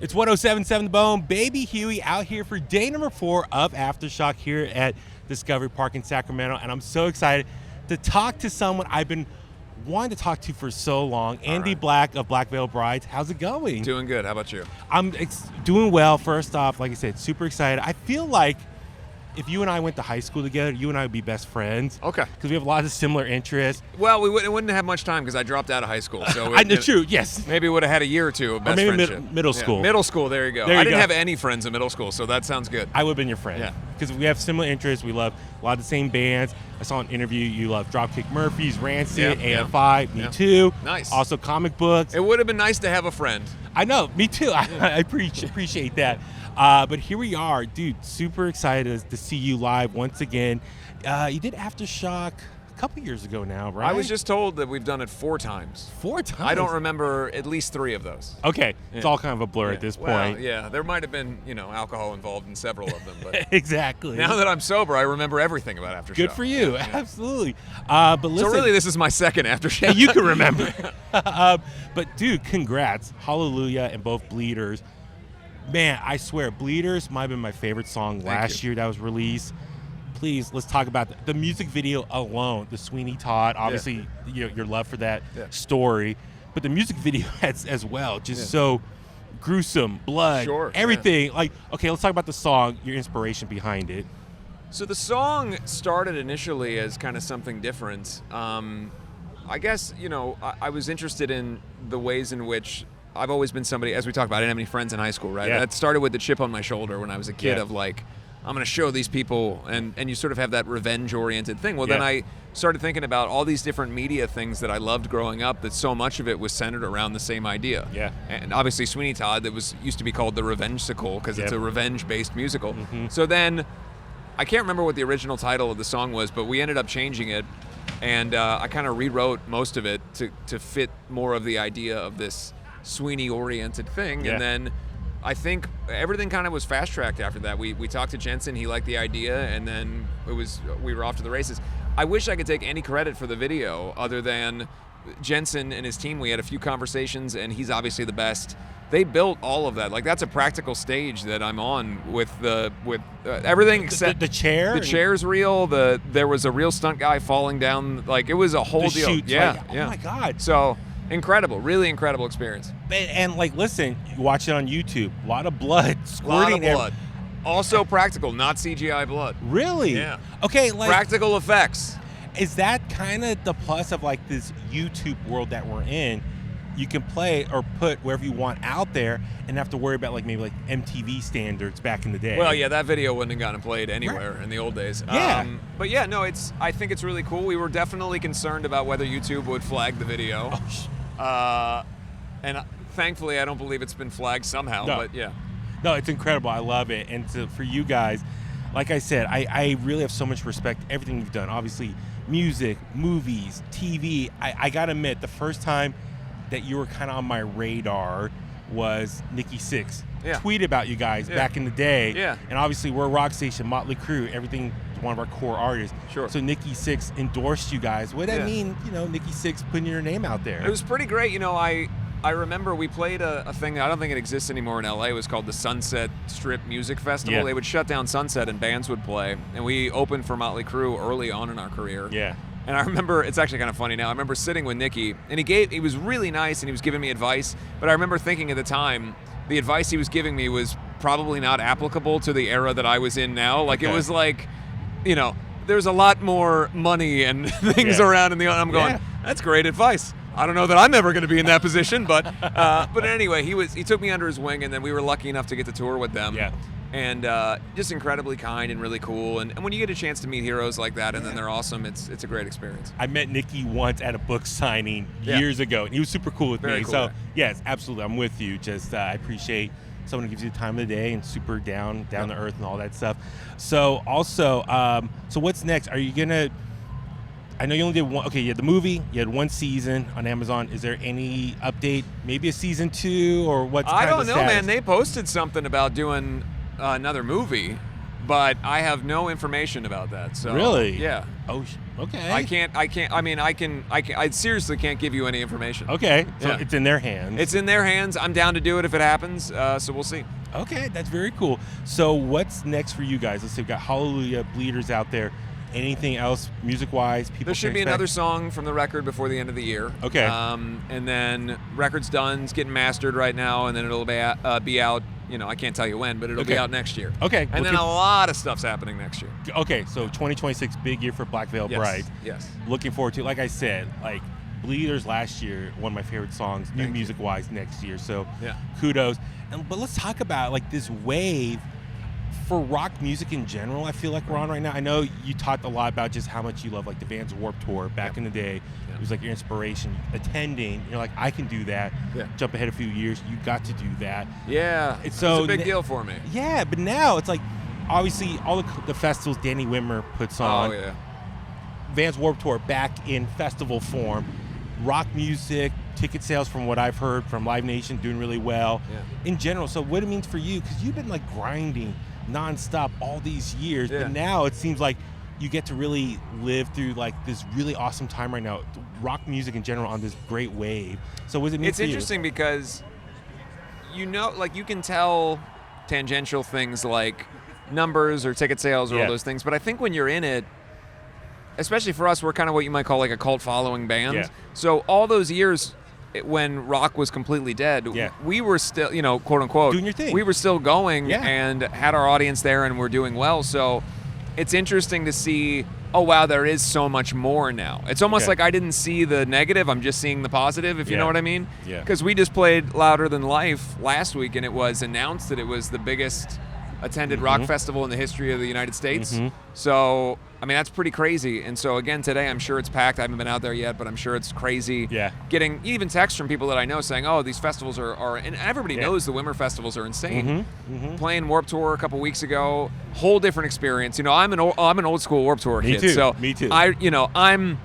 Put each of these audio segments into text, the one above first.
It's 107.7 The Bone, baby Huey, out here for day number 4 of Aftershock here at Discovery Park in Sacramento. And I'm so excited to talk to someone I've been wanting to talk to for so long. Andy Black of Black Veil Brides. How's it going? Doing good. How about you? I'm doing well. First off, like I said, super excited. I feel like if you and I went to high school together, you and I would be best friends. Okay. Because we have a lot of similar interests. Well, we wouldn't have much time because I dropped out of high school. So I know, true, yes. Maybe we would have had a year or two of best or maybe friendship. Middle school. Yeah, middle school, there you go. I didn't have any friends in middle school, so that sounds good. I would have been your friend. Yeah. Because we have similar interests. We love a lot of the same bands. I saw an interview. You love Dropkick Murphys, Rancid, AFI, me too. Nice. Also comic books. It would have been nice to have a friend. I know, me too. I appreciate that. But here we are, dude. Super excited to see you live once again. You did Aftershock a couple years ago now, right? I was just told that we've done it 4 times. 4 times? I don't remember at least 3 of those. Okay, it's all kind of a blur at this point. Well, yeah, there might have been, alcohol involved in several of them, but exactly. now that I'm sober, I remember everything about Aftershock. Good for you, absolutely. But listen, so really, this is my second Aftershock. Yeah, you can remember. But dude, congrats, Hallelujah, and both Bleeders. Man, I swear, Bleeders might have been my favorite song last year that was released. Please, let's talk about the music video alone. The Sweeney Todd, obviously, your love for that story, but the music video as well, just so gruesome, blood, everything. Like, okay, let's talk about the song, your inspiration behind it. So the song started initially as kind of something different. I guess, I was interested in the ways in which I've always been somebody, as we talked about, I didn't have any friends in high school, right? Yeah. That started with the chip on my shoulder when I was a kid of like, I'm going to show these people, and you sort of have that revenge-oriented thing. Well, then I started thinking about all these different media things that I loved growing up, that so much of it was centered around the same idea. Yeah. And obviously Sweeney Todd, that used to be called the Revenge-sicle, because it's a revenge-based musical. Mm-hmm. So then, I can't remember what the original title of the song was, but we ended up changing it, and I kind of rewrote most of it to fit more of the idea of this Sweeney-oriented thing, and then I think everything kind of was fast-tracked after that. We talked to Jensen, he liked the idea, and then we were off to the races. I wish I could take any credit for the video other than Jensen and his team. We had a few conversations, and he's obviously the best. They built all of that. Like, that's a practical stage that I'm on with everything except the chair. The chair's real. There was a real stunt guy falling down. Like, it was a whole deal. Chutes, yeah. Oh my God. So incredible, really incredible experience. And like, listen, you watch it on YouTube. A lot of blood squirting. A lot of blood. Also practical, not CGI blood. Really? Yeah. Okay, like practical effects. Is that kind of the plus of like this YouTube world that we're in? You can play or put wherever you want out there and have to worry about like maybe like MTV standards back in the day. Well, yeah, that video wouldn't have gotten played anywhere in the old days. Yeah. But yeah, no, I think it's really cool. We were definitely concerned about whether YouTube would flag the video. And thankfully, I don't believe it's been flagged somehow, but yeah. No, it's incredible. I love it. And for you guys, like I said, I really have so much respect for everything you've done. Obviously, music, movies, TV. I got to admit, the first time that you were kind of on my radar was Nikki Sixx. Tweet about you guys back in the day. Yeah. And obviously, we're a rock station, Motley Crue, everything, one of our core artists. Sure. So Nikki Sixx endorsed you guys. What did that mean, Nikki Sixx putting your name out there? It was pretty great. I remember we played a thing, I don't think it exists anymore in LA. It was called the Sunset Strip Music Festival. Yeah. They would shut down Sunset and bands would play. And we opened for Motley Crue early on in our career. Yeah. And I remember, it's actually kind of funny now, I remember sitting with Nicky, and he was really nice and he was giving me advice, but I remember thinking at the time, the advice he was giving me was probably not applicable to the era that I was in now. Like, it was like, there's a lot more money and things around in the, I'm going, that's great advice. I don't know that I'm ever going to be in that position, but anyway, he took me under his wing, and then we were lucky enough to get to tour with them. Yeah. And just incredibly kind and really cool. And when you get a chance to meet heroes like that, and then they're awesome, it's a great experience. I met Nikki once at a book signing years ago, and he was super cool with me. Cool, so, yes, absolutely, I'm with you. Just I appreciate someone who gives you the time of the day and super down to earth and all that stuff. So, also, so what's next? Are you going to... I know you only did one. Okay, you had the movie. You had one season on Amazon. Is there any update? Maybe a season 2 or what's kind of the I don't know, status? man. They posted something about doing another movie, but I have no information about that. So really, yeah. Oh, okay. I can't. I mean, I can. I seriously can't give you any information. Okay, so Yeah. it's in their hands. It's in their hands. I'm down to do it if it happens. So we'll see. Okay, that's very cool. So what's next for you guys? Let's see, we've got Hallelujah, Bleeders out there. Anything else music-wise? People There should can be expect? another song from the record before the end of the year. Okay. And then record's done. It's getting mastered right now, and then it'll be out. You know, I can't tell you when, but it'll be Okay. out next year. Okay. And then a lot of stuff's happening next year. Okay, so 2026, big year for Black Veil Bride. Yes. Looking forward to it. Like I said, like Bleeders last year, one of my favorite songs, new music-wise next year. So Yeah. kudos. But let's talk about like this wave for rock music in general. I feel like we're on right now. I know you talked a lot about just how much you love like the Vans Warped Tour back in the day. It was like your inspiration. Attending, you're like, I can do that. Yeah. Jump ahead a few years, you got to do that. Yeah. It's a big deal for me. Yeah, but now it's like obviously all the festivals Danny Wimmer puts on. Oh yeah. Vans Warped Tour back in festival form. Rock music, ticket sales from what I've heard from Live Nation doing really well in general. So what it means for you, because you've been like grinding nonstop all these years, but now it seems like you get to really live through like this really awesome time right now. Rock music in general on this great wave. So what does it mean It's for you? interesting because you know, like you can tell tangential things like numbers or ticket sales or all those things, but I think when you're in it, especially for us, we're kind of what you might call like a cult following band. Yeah. So all those years when rock was completely dead, we were still, you know, quote unquote, doing your thing. We were still going and had our audience there and we're doing well. So it's interesting to see, oh wow, there is so much more now. It's almost like I didn't see the negative, I'm just seeing the positive, if you know what I mean. Yeah. Because we just played Louder Than Life last week and it was announced that it was the biggest attended rock festival in the history of the United States. So, I mean, that's pretty crazy. And so, again, today, I'm sure it's packed. I haven't been out there yet, but I'm sure it's crazy. Yeah. Getting even texts from people that I know saying, oh, these festivals are and everybody knows the Wimmer festivals are insane. Playing Warped Tour a couple weeks ago, whole different experience. You know, I'm an old school Warped Tour kid. Too. So Me too. I'm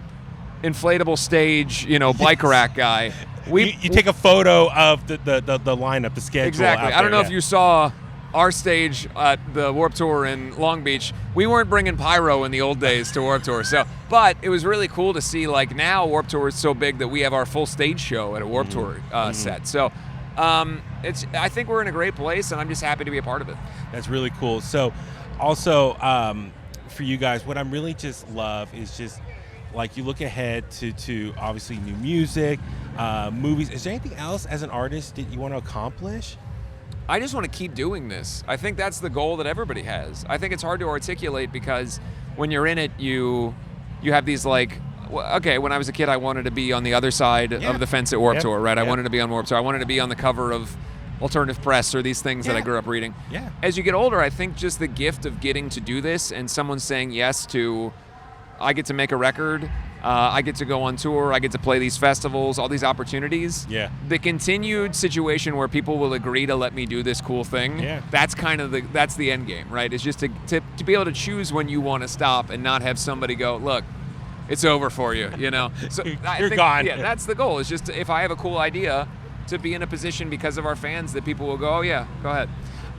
inflatable stage, bike rack guy. You take a photo of the lineup, the schedule. Exactly. Out I don't know there, if you saw our stage at the Warped Tour in Long Beach. We weren't bringing pyro in the old days to Warped Tour. So, but it was really cool to see, like, now Warped Tour is so big that we have our full stage show at a Warped Tour set. So I think we're in a great place, and I'm just happy to be a part of it. That's really cool. So also for you guys, what I'm really just love is just like you look ahead to obviously new music, movies. Is there anything else as an artist that you want to accomplish? I just want to keep doing this. I think that's the goal that everybody has. I think it's hard to articulate because when you're in it, you have these like, okay, when I was a kid, I wanted to be on the other side of the fence at Warped Tour, right? I wanted to be on Warped Tour. I wanted to be on the cover of Alternative Press or these things that I grew up reading. Yeah. As you get older, I think just the gift of getting to do this and someone saying yes to, I get to make a record, I get to go on tour, I get to play these festivals, all these opportunities. Yeah. The continued situation where people will agree to let me do this cool thing, that's kind of that's the end game, right? It's just to be able to choose when you want to stop and not have somebody go, look, it's over for you, So You're gone. Yeah, that's the goal. It's just if I have a cool idea, to be in a position because of our fans that people will go, oh yeah, go ahead.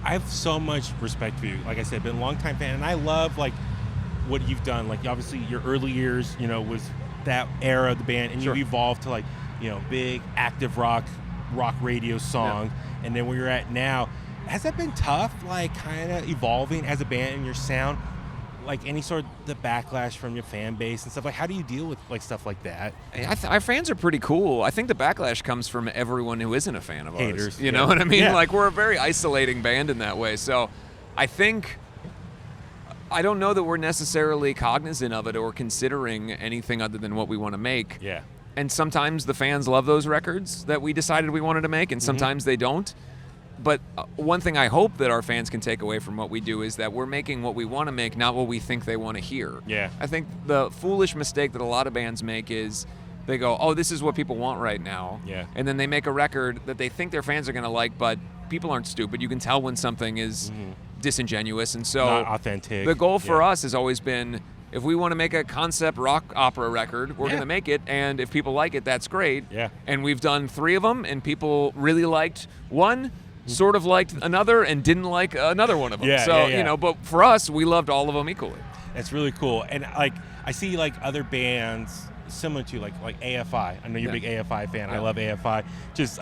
I have so much respect for you. Like I said, been a longtime fan, and I love like what you've done. Like obviously your early years, was that era of the band, and you've evolved to like, big active rock radio songs, and then where you're at now. Has that been tough, like kind of evolving as a band and your sound? Like any sort of the backlash from your fan base and stuff, like how do you deal with like stuff like that? Our fans are pretty cool. I think the backlash comes from everyone who isn't a fan of Haters, ours. You know what I mean? Like we're a very isolating band in that way. So I don't know that we're necessarily cognizant of it or considering anything other than what we want to make. Yeah. And sometimes the fans love those records that we decided we wanted to make, and sometimes they don't. But one thing I hope that our fans can take away from what we do is that we're making what we want to make, not what we think they want to hear. Yeah. I think the foolish mistake that a lot of bands make is they go, oh, this is what people want right now. Yeah. And then they make a record that they think their fans are going to like, but people aren't stupid. You can tell when something is disingenuous. And so not authentic. The goal for us has always been, if we want to make a concept rock opera record, we're going to make it. And if people like it, that's great. Yeah. And we've done 3 of them, and people really liked one, sort of liked another, and didn't like another one of them. But for us, we loved all of them equally. That's really cool. And like I see like other bands similar to like AFI. I know you're a big AFI fan. I love AFI. Just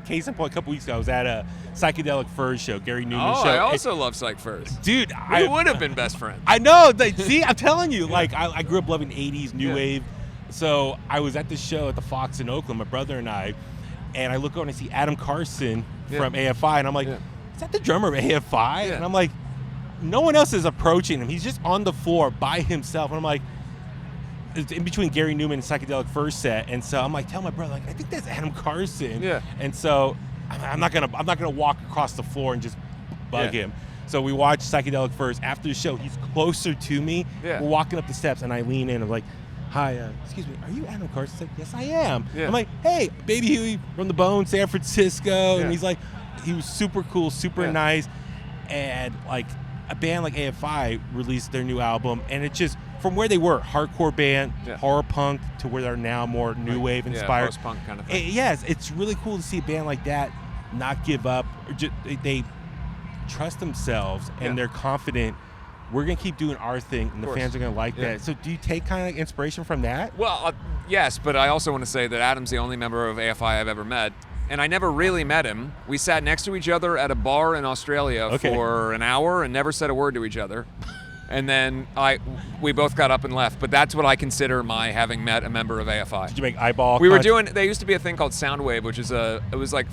case in point, a couple weeks ago, I was at a Psychedelic Furs show, Gary Newman show. I also love Psych Furs. Dude, we would have been best friends. I know. See, I'm telling you, like I grew up loving 80s new wave. So I was at this show at the Fox in Oakland, my brother and I look over and I see Adam Carson from AFI, and I'm like, is that the drummer of AFI? Yeah. And I'm like, no one else is approaching him. He's just on the floor by himself. And I'm like, it's in between Gary Newman and Psychedelic First set, and so I'm like, tell my brother, like, I think that's Adam Carson. Yeah. And so I'm not gonna walk across the floor and just bug him. So we watched Psychedelic First. After the show, he's closer to me. Yeah. We're walking up the steps, and I lean in. I'm like, hi, excuse me, are you Adam Carson? He's like, yes, I am. Yeah. I'm like, hey, baby Huey from the Bone, San Francisco. And he's like, he was super cool, super nice. And like a band like AFI released their new album, and it just, from where they were, hardcore band, horror punk, to where they're now more new wave inspired. Post-punk kind of thing. Yes, it's really cool to see a band like that not give up. Or just, they trust themselves, and they're confident. We're going to keep doing our thing, and the fans are going to like that. So do you take kind of inspiration from that? Well, yes, but I also want to say that Adam's the only member of AFI I've ever met. And I never really met him. We sat next to each other at a bar in Australia for an hour and never said a word to each other. And then we both got up and left. But that's what I consider my having met a member of AFI. Did you make eyeball There used to be a thing called Soundwave, which is it was like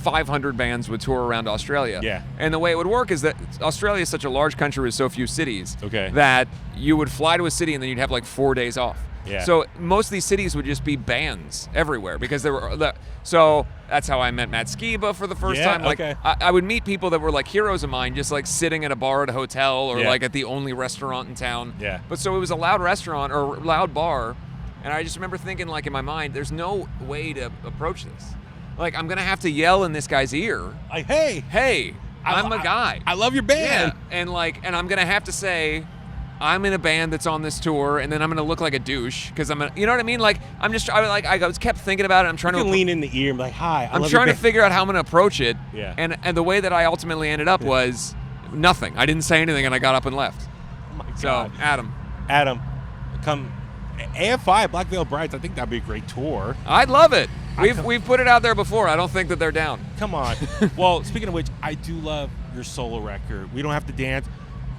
500 bands would tour around Australia. Yeah. And the way it would work is that Australia is such a large country with so few cities that you would fly to a city and then you'd have like 4 days off. Yeah. So most of these cities would just be bands everywhere because there were. So that's how I met Matt Skiba for the first time. Like I would meet people that were like heroes of mine, just like sitting at a bar at a hotel or like at the only restaurant in town. Yeah. But so it was a loud restaurant or loud bar, and I just remember thinking like in my mind, there's no way to approach this. Like I'm gonna have to yell in this guy's ear, like, hey, I'm a guy. I love your band. Yeah. And I'm gonna have to say, I'm in a band that's on this tour, and then I'm gonna look like a douche because you know what I mean? Like I was kept thinking about it. I'm trying you to can lean in the ear and be like, hi. I'm trying to figure out how I'm gonna approach it. Yeah. And the way that I ultimately ended up was nothing. I didn't say anything, and I got up and left. Oh my God. So Adam, come AFI Black Veil Brides. I think that'd be a great tour. I'd love it. We've put it out there before. I don't think that they're down. Come on. Well, speaking of which, I do love your solo record. We Don't Have to Dance.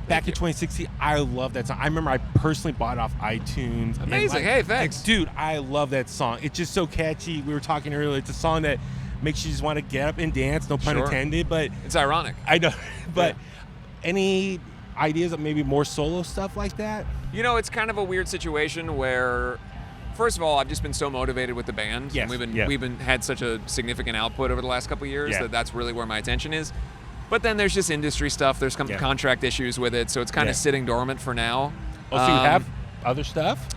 Back in 2016, I love that song. I remember I personally bought it off iTunes. Amazing. Hey, thanks. Dude, I love that song. It's just so catchy. We were talking earlier. It's a song that makes you just want to get up and dance, no pun intended. But it's ironic. I know. But any ideas of maybe more solo stuff like that? You know, it's kind of a weird situation where, first of all, I've just been so motivated with the band. Yes. And we've had such a significant output over the last couple of years that's really where my attention is. But then there's just industry stuff. There's contract issues with it, so it's kind of sitting dormant for now. Oh, so you have other stuff?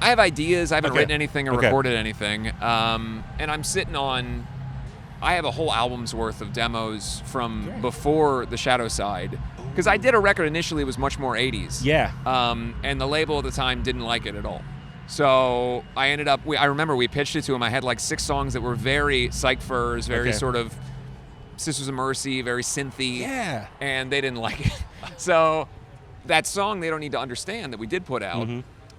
I have ideas. I haven't written anything or recorded anything. And I'm sitting on, I have a whole album's worth of demos from before the Shadow Side. Because I did a record initially, it was much more 80s. Yeah. And the label at the time didn't like it at all. So I ended up, I remember we pitched it to them. I had like 6 songs that were very Psych Furs, very sort of Sisters of Mercy, very synthy. Yeah. And they didn't like it. So that song, They Don't Need to Understand, that we did put out,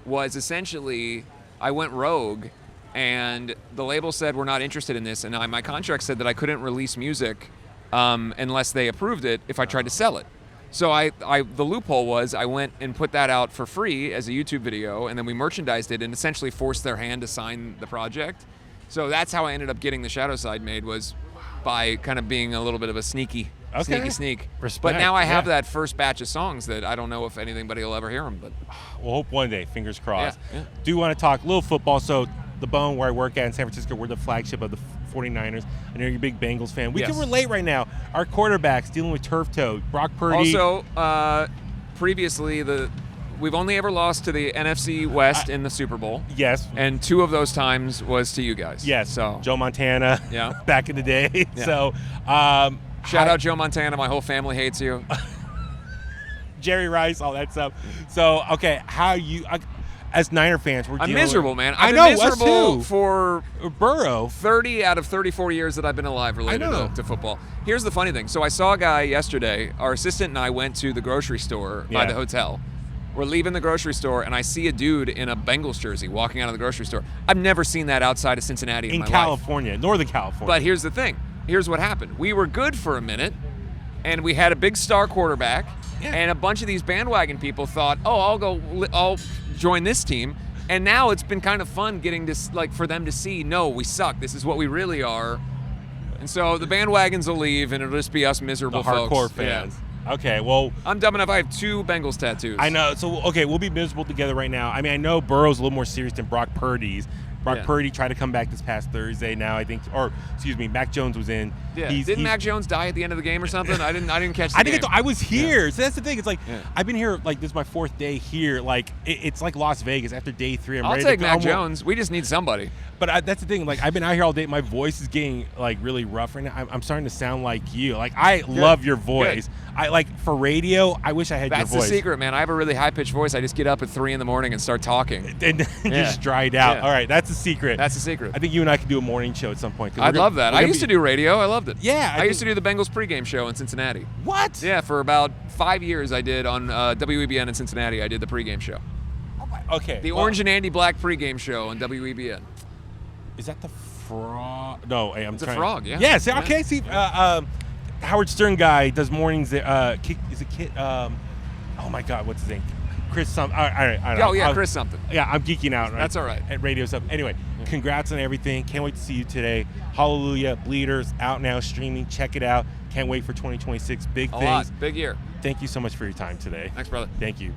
was essentially, I went rogue, and the label said, we're not interested in this. And my contract said that I couldn't release music unless they approved it if I tried to sell it. So the loophole was I went and put that out for free as a YouTube video, and then we merchandised it and essentially forced their hand to sign the project. So that's how I ended up getting the Shadow Side made, was by kind of being a little bit of a sneak. Respect. But now I have that first batch of songs that I don't know if anybody will ever hear them. But we'll hope one day, fingers crossed. Yeah. Do want to talk a little football. So the Bone, where I work at in San Francisco, we're the flagship of the 49ers. I know you're a big Bengals fan. We can relate right now. Our quarterbacks dealing with turf toe. Brock Purdy. Also, previously, we've only ever lost to the NFC West in the Super Bowl. Yes. And 2 of those times was to you guys. Yes. So Joe Montana. Yeah. Back in the day. Yeah. So shout out Joe Montana. My whole family hates you. Jerry Rice, all that stuff. So, okay, how you, as Niner fans, we're dealing miserable, with, man. I I've know, been miserable for Burrow. 30 out of 34 years that I've been alive related to football. Here's the funny thing. So I saw a guy yesterday. Our assistant and I went to the grocery store by the hotel. We're leaving the grocery store, and I see a dude in a Bengals jersey walking out of the grocery store. I've never seen that outside of Cincinnati in my California, life. Northern California. But here's the thing. Here's what happened. We were good for a minute, and we had a big star quarterback, and a bunch of these bandwagon people thought, I'll join this team. And now it's been kind of fun getting to, for them to see, no, we suck. This is what we really are. And so the bandwagons will leave, and it'll just be us miserable the hardcore folks. fans. Yeah. Okay, well, I'm dumb enough. I have 2 Bengals tattoos. I know. So, okay, we'll be miserable together right now. I mean, I know Burrow's a little more serious than Brock Purdy's. Brock Purdy tried to come back this past Thursday. Now I think, Mac Jones was in. Yeah. Didn't Mac Jones die at the end of the game or something? I didn't catch the game. I was here. So that's the thing. It's like I've been here. Like this is my 4th day here. Like it's like Las Vegas. After day 3, I'm ready to go. I'll take Mac Jones. We just need somebody. But that's the thing. Like I've been out here all day. My voice is getting like really rough right now. I'm starting to sound like you. Like I love your voice. Good. I like for radio. I wish I had your voice. That's the secret, man. I have a really high pitched voice. I just get up at 3 a.m. and start talking. And just dried out. All right, that's the secret. That's the secret. I think you and I could do a morning show at some point. I'd love that. I used to do radio. I loved it. Yeah. I used to do the Bengals pregame show in Cincinnati. What? Yeah, for about 5 years I did on WEBN in Cincinnati. I did the pregame show. Okay. The Orange and Andy Black pregame show on WEBN. Is that the frog? No, hey, it's a frog, yeah. Yes, okay. See, Howard Stern guy does mornings there. Is it Kit? Oh my God, what's his name? Chris something. All right. Chris something. Yeah, I'm geeking out. Right? That's all right. At radio stuff. Anyway, congrats on everything. Can't wait to see you today. Hallelujah, Bleeders out now streaming. Check it out. Can't wait for 2026. Big things. Big year. Thank you so much for your time today. Thanks, brother. Thank you.